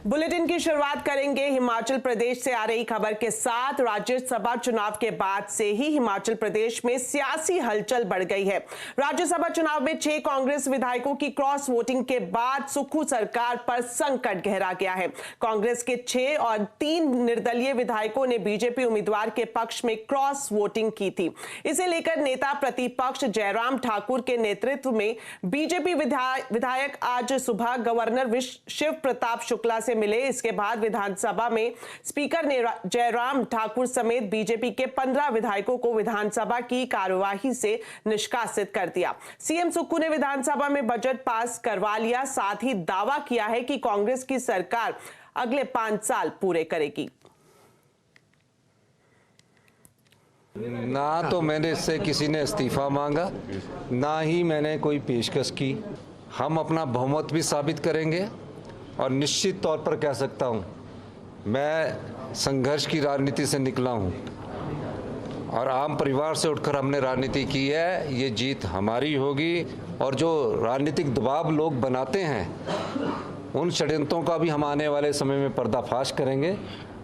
Bulletin की शुरुआत करेंगे हिमाचल प्रदेश से आ रही खबर के साथ। राज्यसभा चुनाव के बाद से ही हिमाचल प्रदेश में सियासी हलचल बढ़ गई है। राज्यसभा चुनाव में 6 कांग्रेस विधायकों की क्रॉस वोटिंग के बाद सुक्खू सरकार पर संकट गहरा गया है। कांग्रेस के 6 और 3 निर्दलीय विधायकों ने बीजेपी उम्मीदवार के पक्ष में क्रॉस वोटिंग की थी। इसे लेकर नेता प्रतिपक्ष जयराम ठाकुर के नेतृत्व में बीजेपी विधायक आज सुबह गवर्नर शिव प्रताप शुक्ला से मिले। इसके बाद विधानसभा में स्पीकर ने जयराम ठाकुर समेत बीजेपी के 15 विधायकों को विधानसभा की कार्यवाही से निष्कासित कर दिया। सीएम सुक्खू ने विधानसभा में बजट पास करवा लिया। साथ ही दावा किया है कि कांग्रेस की सरकार अगले 5 साल पूरे करेगी। ना तो मैंने इससे किसी ने इस्तीफा मांगा, ना ही मैंने कोई पेशकश की। हम अपना बहुमत भी साबित करेंगे और निश्चित तौर पर कह सकता हूं, मैं संघर्ष की राजनीति से निकला हूं और आम परिवार से उठकर हमने राजनीति की है। ये जीत हमारी होगी और जो राजनीतिक दबाव लोग बनाते हैं उन षड्यंत्रों का भी हम आने वाले समय में पर्दाफाश करेंगे।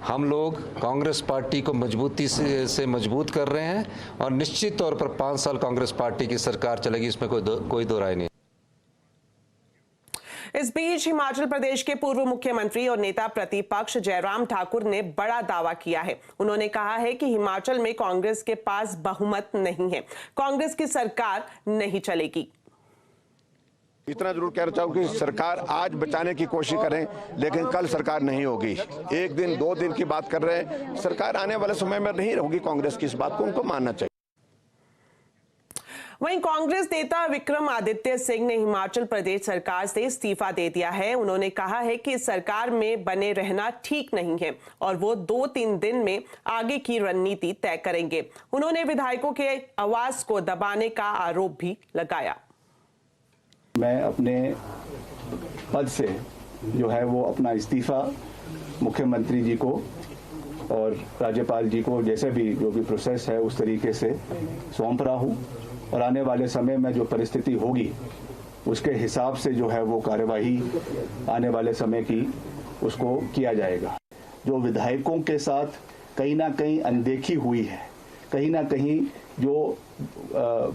हम लोग कांग्रेस पार्टी को मजबूती से मजबूत कर रहे हैं और निश्चित तौर पर 5 साल कांग्रेस पार्टी की सरकार चलेगी, इसमें कोई दो राय नहीं। इस बीच हिमाचल प्रदेश के पूर्व मुख्यमंत्री और नेता प्रतिपक्ष जयराम ठाकुर ने बड़ा दावा किया है। उन्होंने कहा है कि हिमाचल में कांग्रेस के पास बहुमत नहीं है, कांग्रेस की सरकार नहीं चलेगी। इतना जरूर कहना चाहूँ कि सरकार आज बचाने की कोशिश करें, लेकिन कल सरकार नहीं होगी। 1 दिन 2 दिन की बात कर रहे हैं, सरकार आने वाले समय में नहीं होगी कांग्रेस की। इस बात को उनको मानना चाहिए। वहीं कांग्रेस नेता विक्रमादित्य सिंह ने हिमाचल प्रदेश सरकार से इस्तीफा दे दिया है। उन्होंने कहा है कि इस सरकार में बने रहना ठीक नहीं है और वो 2-3 दिन में आगे की रणनीति तय करेंगे। उन्होंने विधायकों के आवाज को दबाने का आरोप भी लगाया। मैं अपने पद से जो है वो अपना इस्तीफा मुख्यमंत्री जी को और राज्यपाल जी को जैसे भी जो भी प्रोसेस है उस तरीके से सौंप रहा हूँ और आने वाले समय में जो परिस्थिति होगी उसके हिसाब से जो है वो कार्यवाही आने वाले समय की उसको किया जाएगा। जो विधायकों के साथ कहीं ना कहीं अनदेखी हुई है, कहीं ना कहीं जो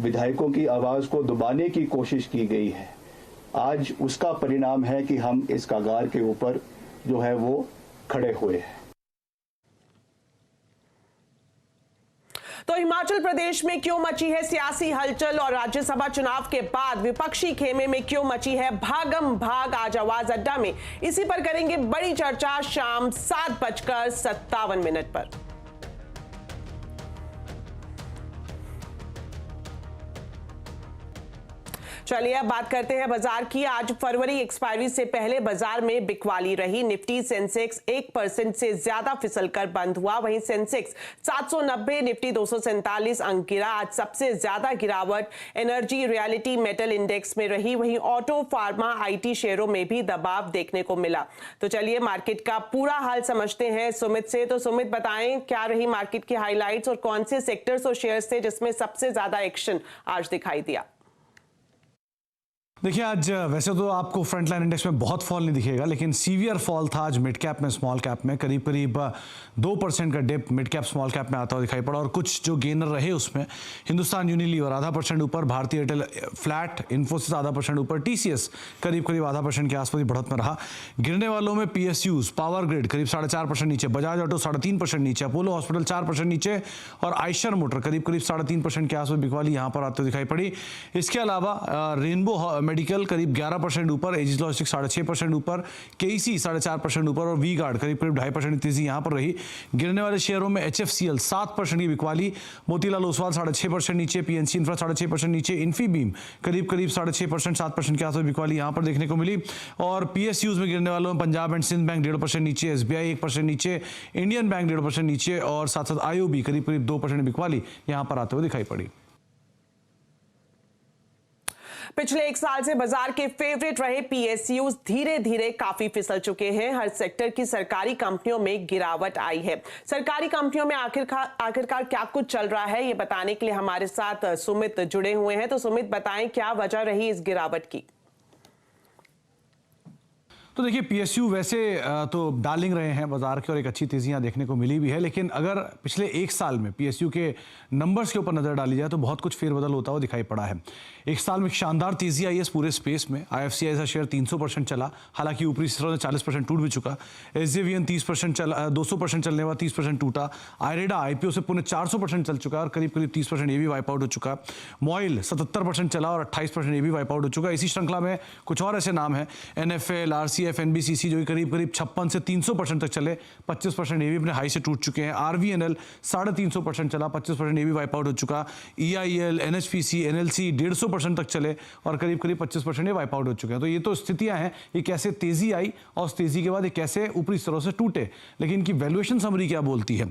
विधायकों की आवाज को दबाने की कोशिश की गई है, आज उसका परिणाम है कि हम इस कगार के ऊपर जो है वो खड़े हुए हैं। तो हिमाचल प्रदेश में क्यों मची है सियासी हलचल और राज्यसभा चुनाव के बाद विपक्षी खेमे में क्यों मची है भागम भाग, आज आवाज अड्डा में इसी पर करेंगे बड़ी चर्चा शाम 7:57 पर। चलिए अब बात करते हैं बाजार की। आज फरवरी एक्सपायरी से पहले बाजार में बिकवाली रही। निफ्टी सेंसेक्स 1% से ज्यादा फिसलकर बंद हुआ। वहीं सेंसेक्स 790, निफ्टी 247 अंक गिरा। आज सबसे ज्यादा गिरावट एनर्जी रियलिटी मेटल इंडेक्स में रही। वहीं ऑटो, फार्मा, आईटी शेयरों में भी दबाव देखने को मिला। तो चलिए मार्केट का पूरा हाल समझते हैं सुमित से। तो सुमित बताएं क्या रही मार्केट की हाईलाइट्स और कौन से सेक्टर्स और शेयर्स थे जिसमें सबसे ज्यादा एक्शन आज दिखाई दिया? देखिए आज वैसे तो आपको फ्रंटलाइन इंडेक्स में बहुत फॉल नहीं दिखेगा, लेकिन सीवियर फॉल था आज मिड कैप में स्मॉल कैप में। करीब 2% का dip mid cap small cap में आता हुआ दिखाई पड़ा। और कुछ जो गेनर रहे उसमें हिंदुस्तान यूनिलीवर 0.5% ऊपर, भारतीय एयरटेल फ्लैट, इन्फोसिस 0.5% ऊपर, टीसीएस करीब 0.5% के आसपास बढ़त में रहा। गिरने वालों में पीएसयूज, पावर ग्रिड करीब 4.5% नीचे, बजाज ऑटो 3.5% नीचे, अपोलो हॉस्पिटल 4% नीचे और आयशर मोटर करीब 3.5% के आसपास बिकवाली यहाँ पर आते हुए दिखाई पड़ी। इसके अलावा रेनबो मेडिकल करीब 11% ऊपर, एजिस लॉजिस्टिक्स 6.5% ऊपर, केईसी 4.5% ऊपर और वी गार्ड करीब 2.5% तेजी यहां पर रही। गिरने वाले शेयरों में एचएफसीएल 7% की बिकवाली, मोतीलाल ओसवाल 6.5% नीचे, पीएनसी इंफ्रा 6.5% नीचे, इन्फीबीम करीब 6.5% 7% के आसपास बिकवाली यहां पर देखने को मिली। और पीएसयूज में गिरने वालों में पंजाब एंड सिंध बैंक 1.5% नीचे, एसबीआई 1% नीचे, इंडियन बैंक 1.5% नीचे और साथ साथ आईओबी करीब 2% बिकवाली यहां पर आते हुए दिखाई पड़ी। पिछले 1 साल से बाजार के फेवरेट रहे पीएसयूज धीरे धीरे काफी फिसल चुके हैं। हर सेक्टर की सरकारी कंपनियों में गिरावट आई है। सरकारी कंपनियों में आखिरकार क्या कुछ चल रहा है, ये बताने के लिए हमारे साथ सुमित जुड़े हुए हैं। तो सुमित बताएं क्या वजह रही इस गिरावट की? तो देखिए पीएसयू वैसे तो डार्लिंग रहे हैं बाजार के और एक अच्छी तेजी यहाँ देखने को मिली भी है, लेकिन अगर पिछले एक साल में पीएसयू के नंबर्स के ऊपर नजर डाली जाए तो बहुत कुछ फेरबदल होता हुआ दिखाई पड़ा है। एक साल में शानदार तेजी आई है इस पूरे स्पेस में। IFCI का शेयर 300% चला, हालांकि ऊपरी स्तर में 40% टूट भी चुका। SJVN 30% चला, 200% चलने वाला 30% टूटा। आयरेडा IPO से पुणे 400% चल चुका है और करीब 30% ये भी वाइप आउट हो चुका। मॉइल 77% चला और 28% ये भी वाइप आउट हो चुका। इसी श्रृंखला में कुछ और ऐसे नाम हैं, NFL, RCF, NBCC, जो करीब 56 से 300% तक चले, 25% ये भी अपने हाई से टूट चुके हैं। RVNL 350% चला, 25% ये भी वाइप आउट हो चुका। EIL, NHPC, NLC 150% तक चले और करीब 25% ये वाइप आउट हो चुके हैं। तो ये तो स्थितियां हैं, ये कैसे तेजी आई और उस तेजी के बाद ये कैसे ऊपरी स्तरों से टूटे। लेकिन इनकी वैल्यूएशन समरी क्या बोलती है?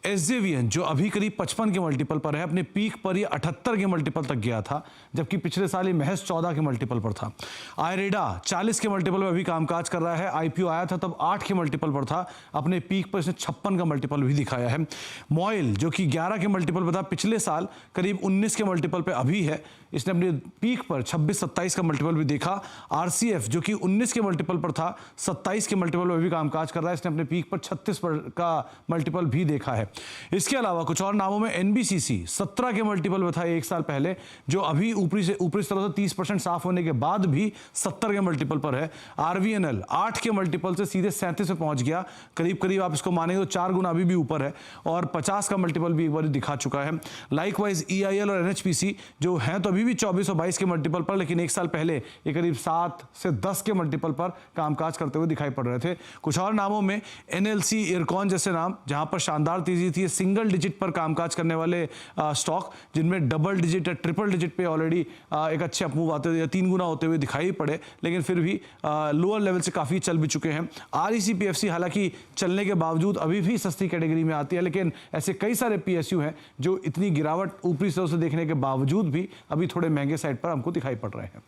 SJVN जो अभी करीब 55 के मल्टीपल पर है, अपने पीक पर ये 78 के मल्टीपल तक गया था, जबकि पिछले साल ये महज 14 के मल्टीपल पर था। आयरेडा 40 के मल्टीपल पर अभी कामकाज कर रहा है। IPO आया था तब 8 के मल्टीपल पर था, अपने पीक पर इसने 56 का मल्टीपल भी दिखाया है। मॉइल जो कि 11 के मल्टीपल पर था, पिछले साल करीब 19 के मल्टीपल पे अभी है, इसने अपने पीक पर 26-27 का मल्टीपल भी देखा। RCF जो कि 19 के मल्टीपल पर था, 27 के मल्टीपल पर भी कामकाज कर रहा है, इसने अपने पीक पर 36 का मल्टीपल भी देखा है। इसके अलावा कुछ और नामों में NBCC 17 के मल्टीपल पर था एक साल पहले, जो अभी ऊपरी तरह से 30% साफ होने के बाद भी 70 के मल्टीपल पर है। RVNL 8 के मल्टीपल से सीधे 37 पे पहुंच गया, करीब आप इसको मानेंगे तो 4 गुना अभी भी ऊपर है और 50 का मल्टीपल भी एक बार दिखा चुका है। लाइकवाइज EIL और NHPC जो हैं तो अभी भी 24 और 22 के मल्टीपल पर, लेकिन एक साल पहले ये करीब 7 से 10 के मल्टीपल पर कामकाज करते हुए दिखाई पड़ रहे थे। कुछ और नामों में NLC, इरकॉन जैसे नाम, जहां पर शानदार तेजी थी, सिंगल डिजिट पर कामकाज करने वाले स्टॉक जिनमें डबल डिजिट या ट्रिपल डिजिट पे ऑलरेडी एक अच्छे अपमूव आते हुए 3 गुना होते हुए दिखाई पड़े, लेकिन फिर भी लोअर लेवल से काफी चल भी चुके हैं। REC PFC हालांकि चलने के बावजूद अभी भी सस्ती कैटेगरी में आती है, लेकिन ऐसे कई सारे PSU हैं जो इतनी गिरावट ऊपरी स्तरों से देखने के बावजूद भी अभी थोड़े महंगे साइड पर हमको दिखाई पड़ रहे हैं।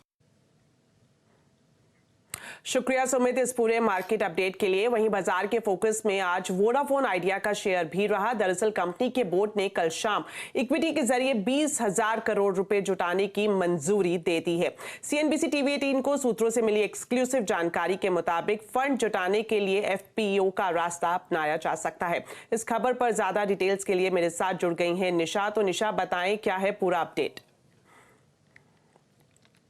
शुक्रिया सुमित इस पूरे मार्केट अपडेट के लिए। वहीं बाजार के फोकस में आज वोडाफोन आइडिया का शेयर भी रहा। दरअसल कंपनी के बोर्ड ने कल शाम इक्विटी के जरिए 20,000 करोड़ रुपए जुटाने की मंजूरी दे दी है। CNBC TV 18 को सूत्रों से मिली एक्सक्लूसिव जानकारी के मुताबिक फंड जुटाने के लिए FPO का रास्ता अपनाया जा सकता है। इस खबर पर ज्यादा डिटेल्स के लिए मेरे साथ जुड़ गई हैं निशा। तो निशा, बताएं क्या है पूरा अपडेट?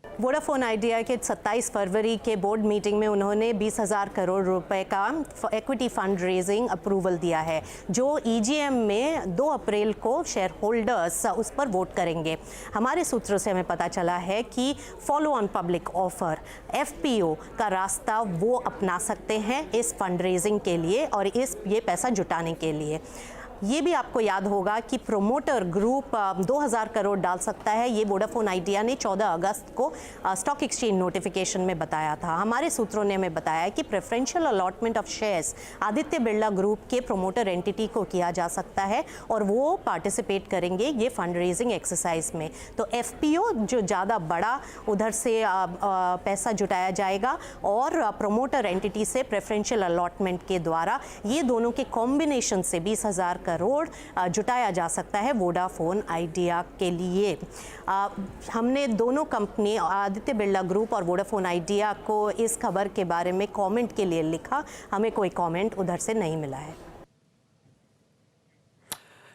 वोडाफोन आइडिया के 27 फरवरी के बोर्ड मीटिंग में उन्होंने 20,000 करोड़ रुपए का इक्विटी फंड रेजिंग अप्रूवल दिया है, जो EGM में 2 अप्रैल को शेयर होल्डर्स उस पर वोट करेंगे। हमारे सूत्रों से हमें पता चला है कि follow on public offer FPO का रास्ता वो अपना सकते हैं इस फंड रेजिंग के लिए और ये पैसा जुटाने के लिए। ये भी आपको याद होगा कि प्रोमोटर ग्रुप 2,000 करोड़ डाल सकता है, ये वोडाफोन आइडिया ने 14 अगस्त को स्टॉक एक्सचेंज नोटिफिकेशन में बताया था। हमारे सूत्रों ने हमें बताया कि preferential allotment of shares Aditya Birla group के प्रोमोटर एंटिटी को किया जा सकता है और वो पार्टिसिपेट करेंगे ये फंड रेजिंग एक्सरसाइज में। तो FPO जो ज़्यादा बड़ा उधर से पैसा जुटाया जाएगा और प्रोमोटर एंटिटी से प्रेफरेंशियल अलॉटमेंट के द्वारा ये दोनों के कॉम्बिनेशन से 20,000 करोड़ जुटाया जा सकता है वोडाफोन आइडिया के लिए। हमने दोनों कंपनी आदित्य बिरला ग्रुप और वोडाफोन आइडिया को इस खबर के बारे में कमेंट के लिए लिखा, हमें कोई कमेंट उधर से नहीं मिला है।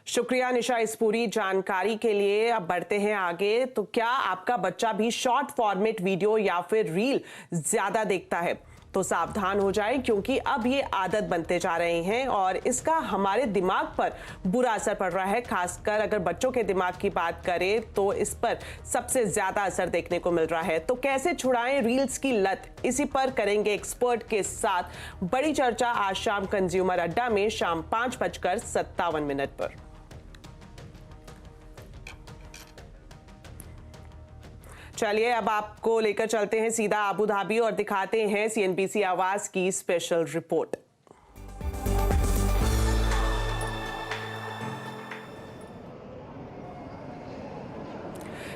शुक्रिया निशा इस पूरी जानकारी के लिए। अब बढ़ते हैं आगे। तो क्या आपका बच्चा भी शॉर्ट फॉर्मेट वीडियो या फिर रील ज्यादा देखता है? तो सावधान हो जाए, क्योंकि अब ये आदत बनते जा रहे हैं और इसका हमारे दिमाग पर बुरा असर पड़ रहा है। खासकर अगर बच्चों के दिमाग की बात करें तो इस पर सबसे ज्यादा असर देखने को मिल रहा है। तो कैसे छुड़ाएं रील्स की लत, इसी पर करेंगे एक्सपर्ट के साथ बड़ी चर्चा आज शाम कंज्यूमर अड्डा में शाम 5:57 पर। चलिए अब आपको लेकर चलते हैं सीधा अबू धाबी और दिखाते हैं CNBC आवाज की स्पेशल रिपोर्ट।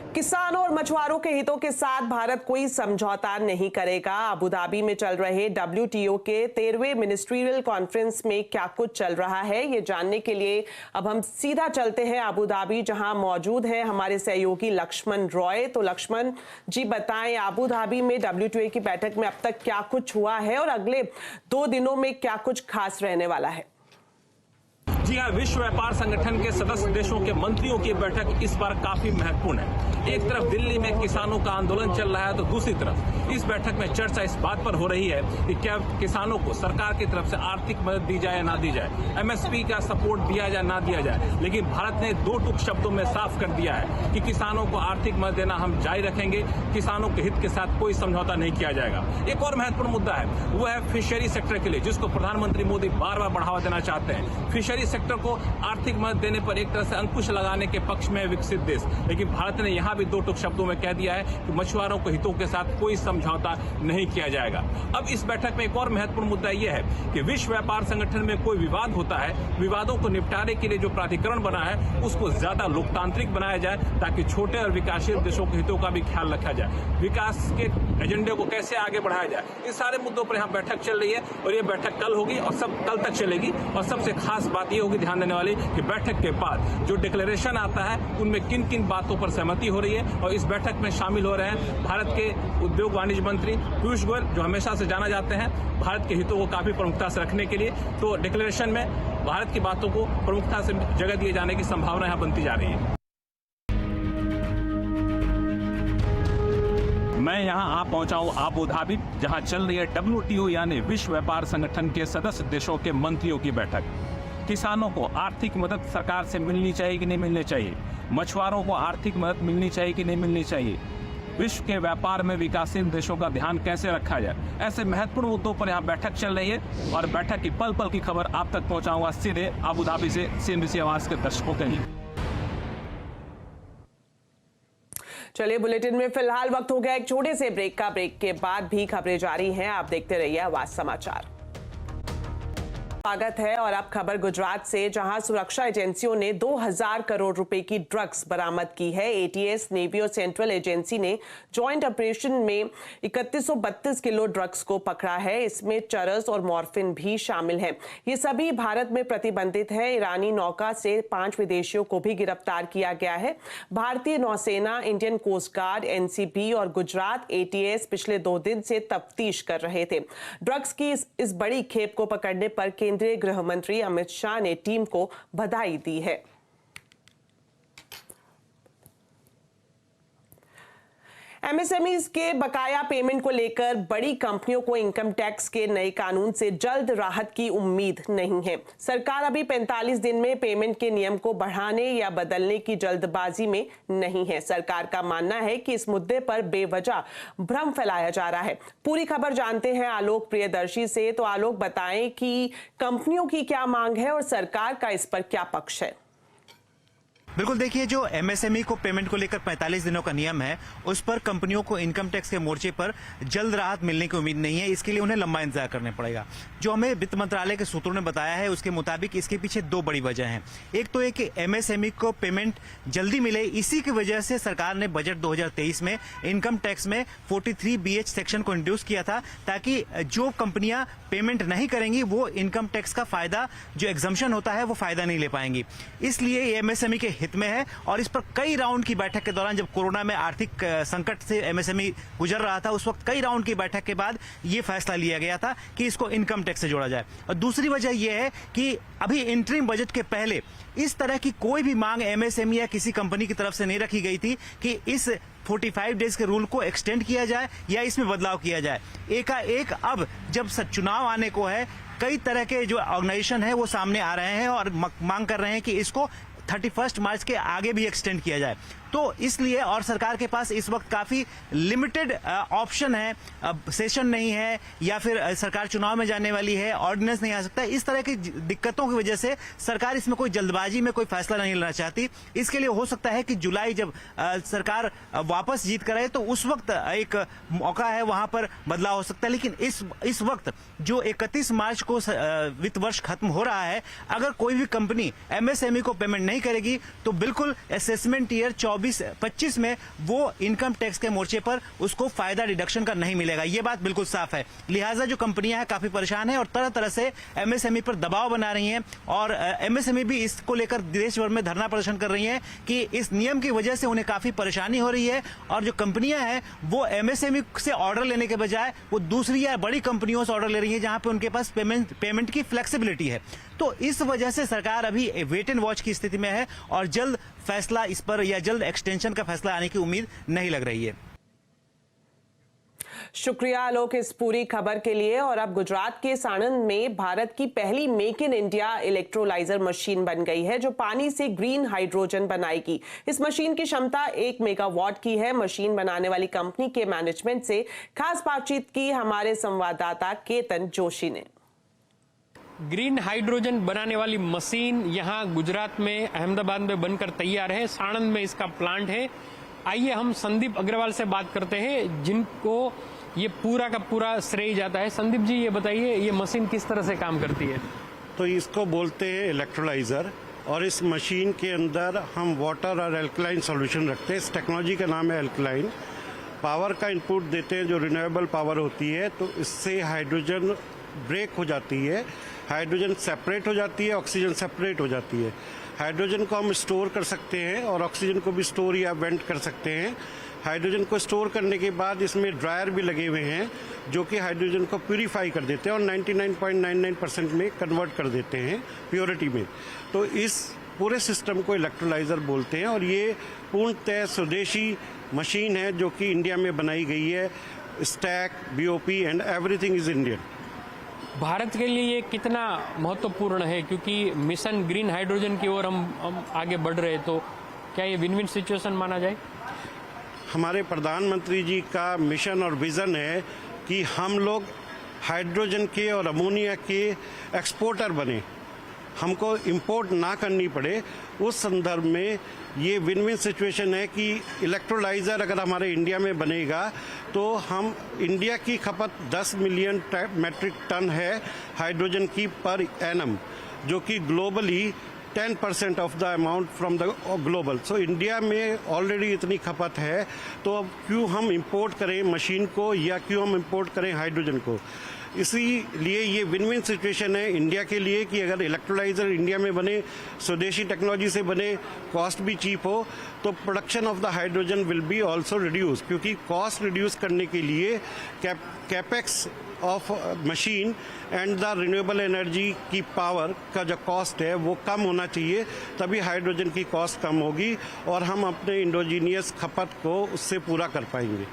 किसानों और मछुआरों के हितों के साथ भारत कोई समझौता नहीं करेगा। अबू धाबी में चल रहे WTO के 13वें मिनिस्ट्रियल कॉन्फ्रेंस में क्या कुछ चल रहा है, ये जानने के लिए अब हम सीधा चलते हैं अबू धाबी, जहां मौजूद हैं हमारे सहयोगी लक्ष्मण रॉय। तो लक्ष्मण जी बताएं, अबू धाबी में WTO की बैठक में अब तक क्या कुछ हुआ है और अगले 2 दिनों में क्या कुछ खास रहने वाला है? जी हाँ, विश्व व्यापार संगठन के सदस्य देशों के मंत्रियों की बैठक इस बार काफी महत्वपूर्ण है। एक तरफ दिल्ली में किसानों का आंदोलन चल रहा है तो दूसरी तरफ इस बैठक में चर्चा इस बात पर हो रही है कि क्या किसानों को सरकार की तरफ से आर्थिक मदद दी जाए या ना दी जाए, MSP का सपोर्ट दिया जाए ना दिया जाए। लेकिन भारत ने 2 टूक शब्दों में साफ कर दिया है कि किसानों को आर्थिक मदद देना हम जारी रखेंगे, किसानों के हित के साथ कोई समझौता नहीं किया जाएगा। एक और महत्वपूर्ण मुद्दा है, वो है फिशरी सेक्टर के लिए, जिसको प्रधानमंत्री मोदी बार बार बढ़ावा देना चाहते हैं। फिशरी सेक्टर को आर्थिक मदद देने पर एक तरह से अंकुश लगाने के पक्ष में विकसित देश, लेकिन भारत ने यहां भी 2 टूक शब्दों में कह दिया है कि मछुआरों के हितों के साथ कोई समझौता नहीं किया जाएगा। अब इस बैठक में एक और महत्वपूर्ण मुद्दा यह है कि विश्व व्यापार संगठन में कोई विवाद होता है, विवादों को निपटाने के लिए जो प्राधिकरण बना है उसको ज्यादा लोकतांत्रिक बनाया जाए, ताकि छोटे और विकासशील देशों के हितों का भी ख्याल रखा जाए, विकास के एजेंडे को कैसे आगे बढ़ाया जाए। इस सारे मुद्दों पर यहाँ बैठक चल रही है और ये बैठक कल होगी और कल तक चलेगी। और सबसे खास बात ये होगी ध्यान देने वाली कि बैठक के बाद जो डिक्लेरेशन आता है उनमें किन किन बातों पर सहमति हो रही है। और इस बैठक में शामिल हो रहे हैं भारत के उद्योग वाणिज्य मंत्री पीयूष गोयल, जो हमेशा से जाना जाते हैं भारत के हितों को काफी प्रमुखता से रखने के लिए। तो डिक्लेरेशन में भारत की बातों को प्रमुखता से जगह दिए जाने की संभावना यहाँ बनती जा रही है। मैं यहाँ आ पहुंचा हूँ अबू धाबी, जहाँ चल रही है WTO यानी विश्व व्यापार संगठन के सदस्य देशों के मंत्रियों की बैठक। किसानों को आर्थिक मदद सरकार से मिलनी चाहिए कि नहीं मिलनी चाहिए, मछुआरों को आर्थिक मदद मिलनी चाहिए कि नहीं मिलनी चाहिए, विश्व के व्यापार में विकासशील देशों का ध्यान कैसे रखा जाए, ऐसे महत्वपूर्ण मुद्दों पर यहाँ बैठक चल रही है। और बैठक की पल पल की खबर आप तक पहुँचाऊंगा सीधे अबू धाबी से CNBC आवाज के दर्शकों के लिए। चलिए, बुलेटिन में फिलहाल वक्त हो गया एक छोटे से ब्रेक का। ब्रेक के बाद भी खबरें जारी हैं, आप देखते रहिए आवाज समाचार। स्वागत है और अब खबर गुजरात से, जहां सुरक्षा एजेंसियों ने 2000 करोड़ रुपए की ड्रग्स बरामद की है। ATS, नेवी और सेंट्रल एजेंसी ने जॉइंट ऑपरेशन में 3132 किलो ड्रग्स को पकड़ा है। इसमें चरस और मॉर्फिन भी शामिल हैं। ये सभी भारत में प्रतिबंधित है। ईरानी नौका से 5 विदेशियों को भी गिरफ्तार किया गया है। भारतीय नौसेना, इंडियन कोस्ट गार्ड, NCB और गुजरात ATS पिछले 2 दिन से तफ्तीश कर रहे थे। ड्रग्स की इस बड़ी खेप को पकड़ने पर केंद्रीय गृह मंत्री अमित शाह ने टीम को बधाई दी है। MSMEs के बकाया पेमेंट को लेकर बड़ी कंपनियों को इनकम टैक्स के नए कानून से जल्द राहत की उम्मीद नहीं है। सरकार अभी 45 दिन में पेमेंट के नियम को बढ़ाने या बदलने की जल्दबाजी में नहीं है। सरकार का मानना है कि इस मुद्दे पर बेवजह भ्रम फैलाया जा रहा है। पूरी खबर जानते हैं आलोक प्रियदर्शी से। तो आलोक, बताएं कि कंपनियों की क्या मांग है और सरकार का इस पर क्या पक्ष है? बिल्कुल, देखिए, जो MSME को पेमेंट को लेकर 45 दिनों का नियम है, उस पर कंपनियों को इनकम टैक्स के मोर्चे पर जल्द राहत मिलने की उम्मीद नहीं है। इसके लिए उन्हें लंबा इंतजार करना पड़ेगा। जो हमें वित्त मंत्रालय के सूत्रों ने बताया है उसके मुताबिक इसके पीछे 2 बड़ी वजह हैं। एक तो है कि MSME को पेमेंट जल्दी मिले, इसी की वजह से सरकार ने बजट 2023 में इनकम टैक्स में 43BH सेक्शन को इंट्रोड्यूस किया था, ताकि जो कंपनियां पेमेंट नहीं करेंगी वो इनकम टैक्स का फायदा, जो एग्जम्पशन होता है, वो फायदा नहीं ले पाएंगी। इसलिए ये MSME के हित में है। और इस पर कई राउंड की बैठक के दौरान, जब कोरोना में आर्थिक संकट से MSME गुजर रहा था, उस वक्त कई राउंड की बैठक के बाद ये फैसला लिया गया था कि इसको इनकम टैक्स से जोड़ा जाए। और दूसरी वजह यह है कि अभी इंटरिम बजट के पहले इस तरह की कोई भी मांग MSME या किसी कंपनी की तरफ से नहीं रखी गई थी कि इस 45 डेज के रूल को एक्सटेंड किया जाए या इसमें बदलाव किया जाए। एकाएक अब जब चुनाव आने को है, कई तरह के जो ऑर्गेनाइजेशन है वो सामने आ रहे हैं और मांग कर रहे हैं कि इसको 31 मार्च के आगे भी एक्सटेंड किया जाए। तो इसलिए, और सरकार के पास इस वक्त काफी लिमिटेड ऑप्शन है, सेशन नहीं है या फिर सरकार चुनाव में जाने वाली है, ऑर्डिनेंस नहीं आ सकता। इस तरह की दिक्कतों की वजह से सरकार इसमें कोई जल्दबाजी में कोई फैसला नहीं लेना चाहती। इसके लिए हो सकता है कि जुलाई जब सरकार वापस जीत कर आए तो उस वक्त एक मौका है, वहां पर बदलाव हो सकता है। लेकिन इस वक्त जो 31 मार्च को वित्त वर्ष खत्म हो रहा है, अगर कोई भी कंपनी MSME को पेमेंट नहीं करेगी तो बिल्कुल असेसमेंट ईयर 2024-25 में वो इनकम टैक्स के मोर्चे पर उसको फायदा डिडक्शन का नहीं मिलेगा। ये बात बिल्कुल साफ है। लिहाजा जो कंपनियां हैं काफी परेशान हैं और तरह तरह से एमएसएमई पर दबाव बना रही हैं और एमएसएमई भी इसको लेकर देश भर में धरना प्रदर्शन कर रही हैं कि इस नियम की वजह से उन्हें काफी परेशानी हो रही है और जो कंपनियां हैं वो एमएसएमई से ऑर्डर लेने के बजाय वो दूसरी या बड़ी कंपनियों से ऑर्डर ले रही है जहां पे उनके पास पेमेंट की फ्लेक्सिबिलिटी है। तो इस वजह से सरकार अभी वेट एंड वॉच की स्थिति में है और जल्द फैसला इस पर या जल्द एक्सटेंशन का फैसला आने की उम्मीद नहीं लग रही है। शुक्रिया आलोक इस पूरी खबर के लिए। और अब गुजरात के साणंद में भारत की पहली make in India electrolyser machine बन गई है जो पानी से ग्रीन हाइड्रोजन बनाएगी। इस मशीन की क्षमता 1 मेगावाट की है। मशीन बनाने वाली कंपनी के मैनेजमेंट से खास बातचीत की हमारे संवाददाता केतन जोशी ने। ग्रीन हाइड्रोजन बनाने वाली मशीन यहां गुजरात में अहमदाबाद में बनकर तैयार है। साणंद में इसका प्लांट है। आइए हम संदीप अग्रवाल से बात करते हैं जिनको ये पूरा का पूरा श्रेय जाता है। संदीप जी ये बताइए ये मशीन किस तरह से काम करती है? तो इसको बोलते हैं इलेक्ट्रोलाइजर और इस मशीन के अंदर हम वाटर और एल्कलाइन सॉल्यूशन रखते हैं। इस टेक्नोलॉजी का नाम है एल्कलाइन। पावर का इनपुट देते हैं जो रिन्यूएबल पावर होती है, तो इससे हाइड्रोजन ब्रेक हो जाती है, हाइड्रोजन सेपरेट हो जाती है, ऑक्सीजन सेपरेट हो जाती है। हाइड्रोजन को हम स्टोर कर सकते हैं और ऑक्सीजन को भी स्टोर या वेंट कर सकते हैं। हाइड्रोजन को स्टोर करने के बाद इसमें ड्रायर भी लगे हुए हैं जो कि हाइड्रोजन को प्यूरिफाई कर देते हैं और 99.99% में कन्वर्ट कर देते हैं प्योरिटी में। तो इस पूरे सिस्टम को इलेक्ट्रोलाइजर बोलते हैं और ये पूर्णतः स्वदेशी मशीन है जो कि इंडिया में बनाई गई है। Stack, BOP and everything is Indian. Bharat के लिए ये कितना महत्वपूर्ण है क्योंकि मिशन ग्रीन हाइड्रोजन की ओर हम आगे बढ़ रहे हैं, तो क्या ये विन विन सिचुएशन माना जाए? हमारे प्रधानमंत्री जी का मिशन और विजन है कि हम लोग हाइड्रोजन के और अमोनिया के एक्सपोर्टर बने, हमको इंपोर्ट ना करनी पड़े। उस संदर्भ में ये विन विन सिचुएशन है कि इलेक्ट्रोलाइजर अगर हमारे इंडिया में बनेगा तो हम इंडिया की खपत 10 मिलियन मेट्रिक टन है हाइड्रोजन की पर एनम, जो कि globally 10% of the amount from the global. So India में ऑलरेडी इतनी खपत है, तो अब क्यों हम इंपोर्ट करें मशीन को या क्यों हम इंपोर्ट करें हाइड्रोजन को? इसीलिए ये विन विन सिचुएशन है इंडिया के लिए कि अगर इलेक्ट्रोलाइजर इंडिया में बने, स्वदेशी टेक्नोलॉजी से बने, कॉस्ट भी चीप हो, तो production of the hydrogen will be also reduce. क्योंकि कॉस्ट रिड्यूस करने के लिए capex of machine and the renewable energy की पावर का जो कॉस्ट है वो कम होना चाहिए, तभी हाइड्रोजन की कॉस्ट कम होगी और हम अपने इंडोजीनियस खपत को उससे पूरा कर पाएंगे।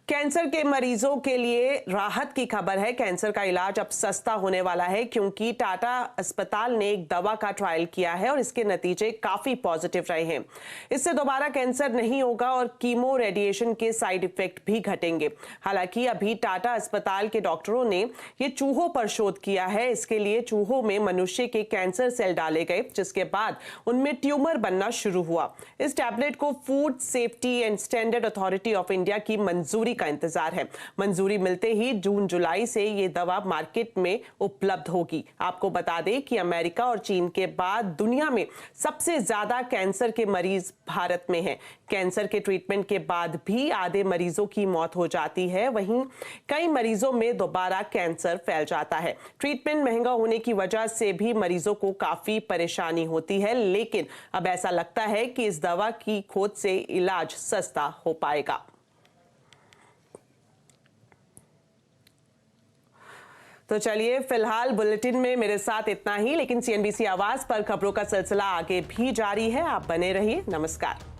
कैंसर के मरीजों के लिए राहत की खबर है। कैंसर का इलाज अब सस्ता होने वाला है क्योंकि टाटा अस्पताल ने एक दवा का ट्रायल किया है और इसके नतीजे काफी पॉजिटिव रहे हैं। इससे दोबारा कैंसर नहीं होगा और कीमो रेडिएशन के साइड इफेक्ट भी घटेंगे। हालांकि अभी टाटा अस्पताल के डॉक्टरों ने ये चूहों पर शोध किया है। इसके लिए चूहों में मनुष्य के कैंसर सेल डाले गए जिसके बाद उनमें ट्यूमर बनना शुरू हुआ। इस टैबलेट को food safety and standard authority of India की मंजूरी का इंतजार है। मंजूरी मिलते ही जून जुलाई से ये दवा मार्केट में उपलब्ध होगी। आपको बता दें कि अमेरिका और चीन के बाद दुनिया में सबसे ज्यादा कैंसर के मरीज भारत में हैं। कैंसर के ट्रीटमेंट के बाद भी आधे मरीजों की मौत हो जाती है, वहीं कई मरीजों में दोबारा कैंसर फैल जाता है। ट्रीटमेंट महंगा होने की वजह से भी मरीजों को काफी परेशानी होती है, लेकिन अब ऐसा लगता है कि इस दवा की खोज से इलाज सस्ता हो पाएगा। तो चलिए फिलहाल बुलेटिन में मेरे साथ इतना ही, लेकिन CNBC आवाज पर खबरों का सिलसिला आगे भी जारी है। आप बने रहिए। नमस्कार।